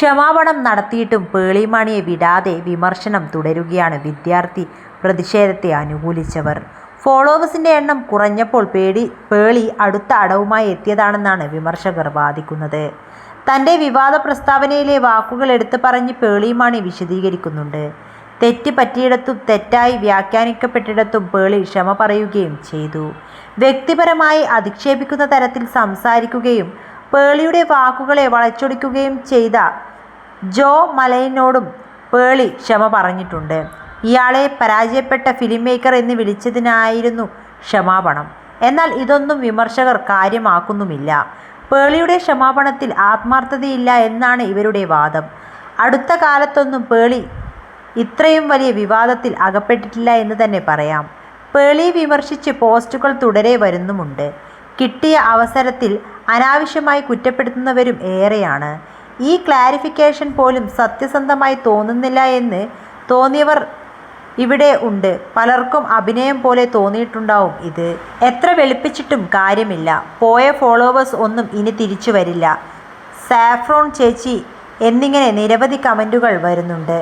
ക്ഷമാപണം നടത്തിയിട്ടും പേളിമാണിയെ വിടാതെ വിമർശനം തുടരുകയാണ് വിദ്യാർത്ഥി പ്രതിഷേധത്തെ അനുകൂലിച്ചവർ. ഫോളോവേഴ്സിന്റെ എണ്ണം കുറഞ്ഞപ്പോൾ പേളി അടുത്ത അടവുമായി എത്തിയതാണെന്നാണ് വിമർശകർ വാദിക്കുന്നത്. തന്റെ വിവാദ പ്രസ്താവനയിലെ വാക്കുകൾ എടുത്തു പറഞ്ഞ് പേളിമാണി വിശദീകരിക്കുന്നുണ്ട്. തെറ്റ് പറ്റിയിടത്തും തെറ്റായി വ്യാഖ്യാനിക്കപ്പെട്ടിടത്തും പേളി ക്ഷമ പറയുകയും ചെയ്തു. വ്യക്തിപരമായി അധിക്ഷേപിക്കുന്ന തരത്തിൽ സംസാരിക്കുകയും പേളിയുടെ വാക്കുകളെ വളച്ചൊടിക്കുകയും ചെയ്ത ജോ മലൈനോടും പേളി ക്ഷമ പറഞ്ഞിട്ടുണ്ട്. ഇയാളെ പരാജയപ്പെട്ട ഫിലിം മേക്കർ എന്ന് വിളിച്ചതിനായിരുന്നു ക്ഷമാപണം. എന്നാൽ ഇതൊന്നും വിമർശകർ കാര്യമാക്കുന്നുമില്ല. പേളിയുടെ ക്ഷമാപണത്തിൽ ആത്മാർത്ഥതയില്ല എന്നാണ് ഇവരുടെ വാദം. അടുത്ത കാലത്തൊന്നും പേളി ഇത്രയും വലിയ വിവാദത്തിൽ അകപ്പെട്ടിട്ടില്ല എന്ന് തന്നെ പറയാം. പേളിയെ വിമർശിച്ച് പോസ്റ്റുകൾ തുടരെ വരുന്നുമുണ്ട്. കിട്ടിയ അവസരത്തിൽ അനാവശ്യമായി കുറ്റപ്പെടുത്തുന്നവരും ഏറെയാണ്. ഈ ക്ലാരിഫിക്കേഷൻ പോലും സത്യസന്ധമായി തോന്നുന്നില്ല എന്ന് തോന്നിയവർ ഇവിടെ ഉണ്ട്. പലർക്കും അഭിനയം പോലെ തോന്നിയിട്ടുണ്ടാവും ഇത്. എത്ര വെളുപ്പിച്ചിട്ടും കാര്യമില്ല. പോയ ഫോളോവേഴ്സ് ഒന്നും ഇനി തിരിച്ചു വരില്ല. സാഫ്രോൺ ചേച്ചി എന്നിങ്ങനെ നിരവധി കമൻറ്റുകൾ വരുന്നുണ്ട്.